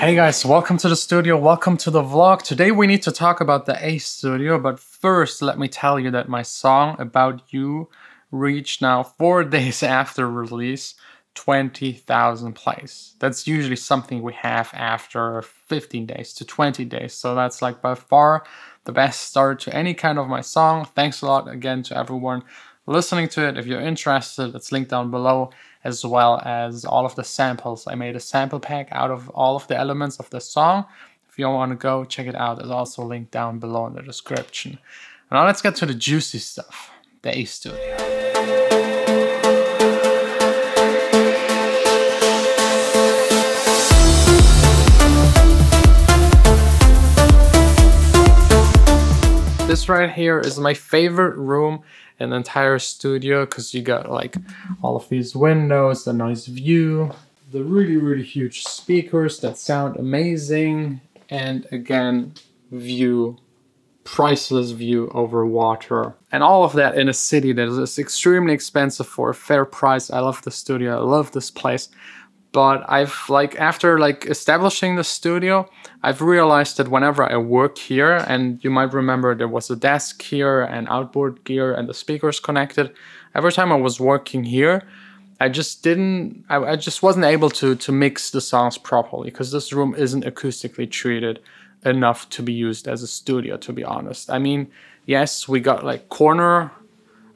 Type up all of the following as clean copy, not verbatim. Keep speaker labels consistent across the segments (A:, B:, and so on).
A: Hey guys, welcome to the studio, welcome to the vlog. Today we need to talk about the A Studio, but first let me tell you that my song About You reached now 4 days after release 20,000 plays. That's usually something we have after 15 days to 20 days, so that's like by far the best start to any kind of my song. Thanks a lot again to everyone listening to it. If you're interested, it's linked down below, as well as all of the samples. I made a sample pack out of all of the elements of the song. If you want to go check it out, it's also linked down below in the description. Now let's get to the juicy stuff, the A Studio. This right here is my favorite room in the entire studio because you got like all of these windows, the nice view, the really huge speakers that sound amazing, and again, view, priceless view over water. And all of that in a city that is extremely expensive for a fair price. I love the studio, I love this place. But after establishing the studio, I've realized that whenever I work here, and you might remember there was a desk here and outboard gear and the speakers connected. Every time I was working here, I just wasn't able to mix the songs properly because this room isn't acoustically treated enough to be used as a studio, to be honest. I mean, yes, we got like corner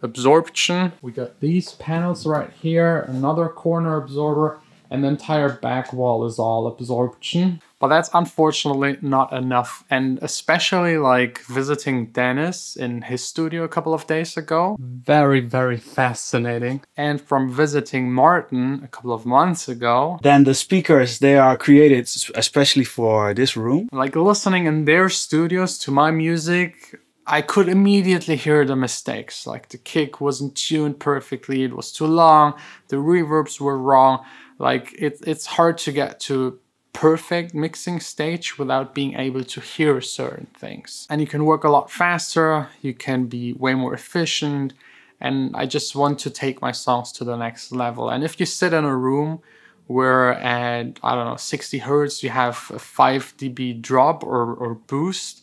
A: absorption. We got these panels right here, another corner absorber, and the entire back wall is all absorption. But that's unfortunately not enough. And especially like visiting Dennis in his studio a couple of days ago. Very fascinating. And from visiting Martin a couple of months ago.
B: Then the speakers, they are created especially for this room.
A: Like listening in their studios to my music, I could immediately hear the mistakes. Like the kick wasn't tuned perfectly, it was too long, the reverbs were wrong. Like it's hard to get to perfect mixing stage without being able to hear certain things. And you can work a lot faster, you can be way more efficient, and I just want to take my songs to the next level. And if you sit in a room where at, I don't know, 60 Hertz you have a 5 dB drop or boost,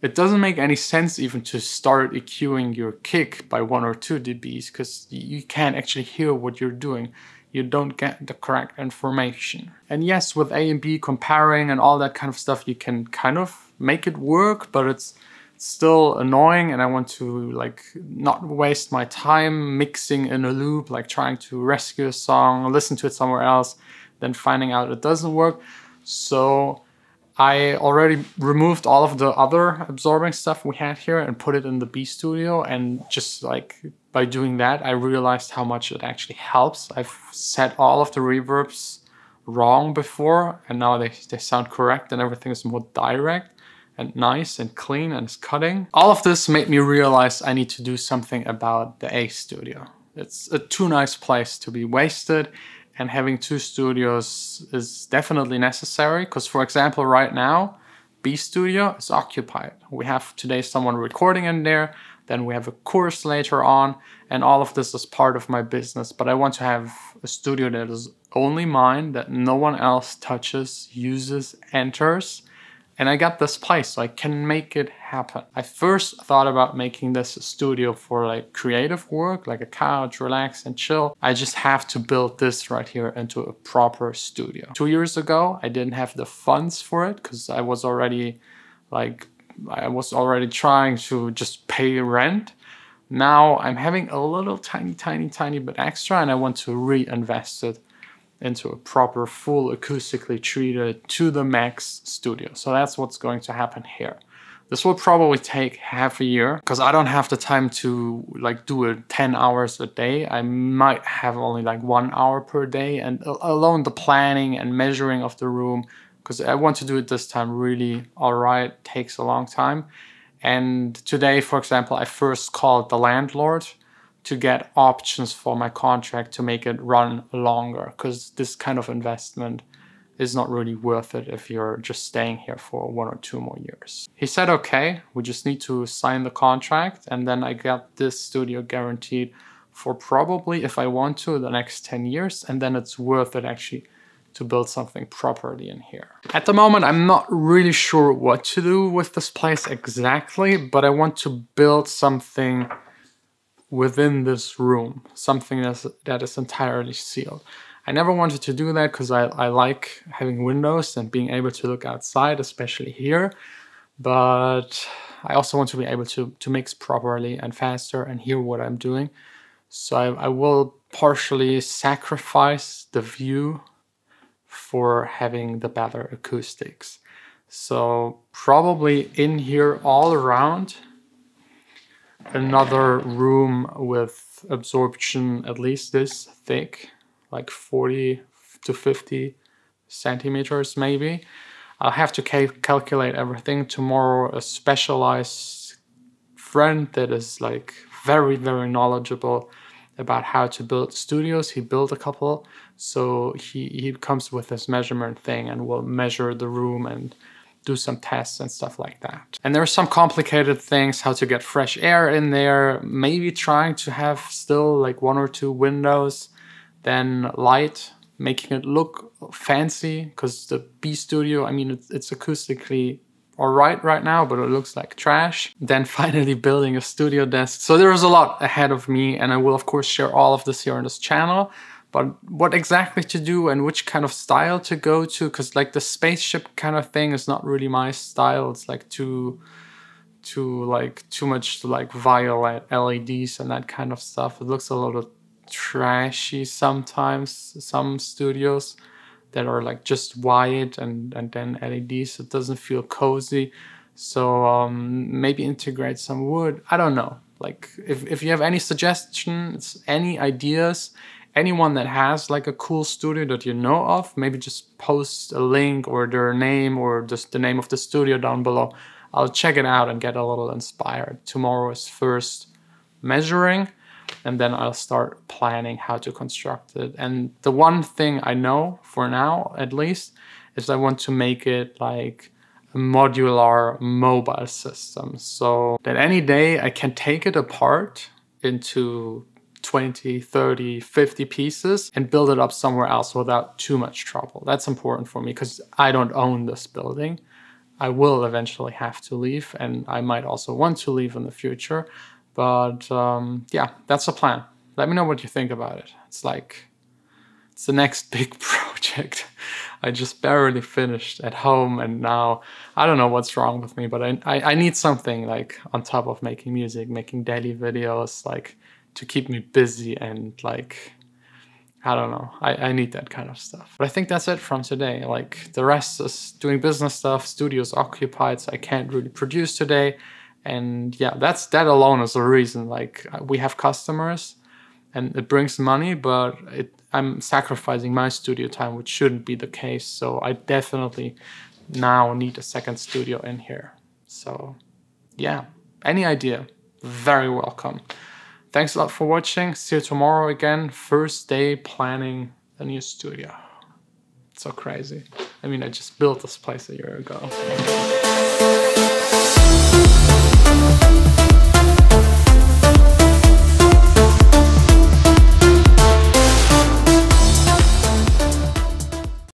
A: it doesn't make any sense even to start EQing your kick by 1 or 2 dBs because you can't actually hear what you're doing. You don't get the correct information. And yes, with A and B comparing and all that kind of stuff, you can kind of make it work, but it's still annoying, and I want to like not waste my time mixing in a loop, like trying to rescue a song, listen to it somewhere else, then finding out it doesn't work. So I already removed all of the other absorbing stuff we had here and put it in the B Studio, and just like by doing that, I realized how much it actually helps. I've set all of the reverbs wrong before, and now they sound correct and everything is more direct and nice and clean and it's cutting. All of this made me realize I need to do something about the A Studio. It's a too nice place to be wasted, and having 2 studios is definitely necessary because, for example, right now, B Studio is occupied. We have today someone recording in there, then we have a course later on, and all of this is part of my business. But I want to have a studio that is only mine, that no one else touches, uses, enters. And I got this place, so I can make it happen. I first thought about making this a studio for like creative work, like a couch, relax and chill. I just have to build this right here into a proper studio. 2 years ago, I didn't have the funds for it because I was already trying to just pay rent. Now I'm having a little tiny bit extra, and I want to reinvest it into a proper, full, acoustically treated, to the max studio. So that's what's going to happen here. This will probably take half a year because I don't have the time to like do it 10 hours a day. I might have only like 1 hour per day, and alone the planning and measuring of the room, because I want to do it this time really alright, takes a long time. And today, for example, I first called the landlord to get options for my contract to make it run longer, because this kind of investment is not really worth it if you're just staying here for 1 or 2 more years. He said, okay, we just need to sign the contract, and then I got this studio guaranteed for probably, if I want to, the next 10 years, and then it's worth it actually to build something properly in here. At the moment, I'm not really sure what to do with this place exactly, but I want to build something within this room, something that is entirely sealed. I never wanted to do that because I like having windows and being able to look outside, especially here. But I also want to be able to mix properly and faster and hear what I'm doing. So I will partially sacrifice the view for having the better acoustics. So probably in here all around, another room with absorption at least this thick, like 40 to 50 centimeters maybe. I'll have to calculate everything. Tomorrow a specialized friend that is like very, very knowledgeable about how to build studios. He built a couple, so he comes with this measurement thing and will measure the room and do some tests and stuff like that. And there are some complicated things, how to get fresh air in there, maybe trying to have still like 1 or 2 windows, then light, making it look fancy, because the B Studio, I mean, it's acoustically all right now, but it looks like trash. Then finally building a studio desk. So there is a lot ahead of me, and I will of course share all of this here on this channel. But what exactly to do and which kind of style to go to, because like the spaceship kind of thing is not really my style. It's like too much like violet LEDs and that kind of stuff. It looks a little trashy sometimes, some studios that are like just white and then LEDs. It doesn't feel cozy. So maybe integrate some wood. I don't know. Like if you have any suggestions, any ideas, anyone that has like a cool studio that you know of, maybe just post a link or their name or just the name of the studio down below. I'll check it out and get a little inspired. Tomorrow is first measuring, and then I'll start planning how to construct it. And the one thing I know for now, at least, is I want to make it like a modular mobile system, so that any day I can take it apart into 20, 30, 50 pieces and build it up somewhere else without too much trouble. That's important for me because I don't own this building. I will eventually have to leave, and I might also want to leave in the future. But yeah, that's the plan. Let me know what you think about it. It's the next big project. I just barely finished at home, and now I don't know what's wrong with me, but I need something like on top of making music, making daily videos, like to keep me busy, and like, I don't know, I need that kind of stuff. But I think that's it from today. Like the rest is doing business stuff, studio's occupied, so I can't really produce today. And yeah, that alone is the reason. Like we have customers and it brings money, but I'm sacrificing my studio time, which shouldn't be the case. So I definitely now need a second studio in here. So yeah, any idea, very welcome. Thanks a lot for watching. See you tomorrow again. First day planning a new studio. It's so crazy. I mean, I just built this place a year ago.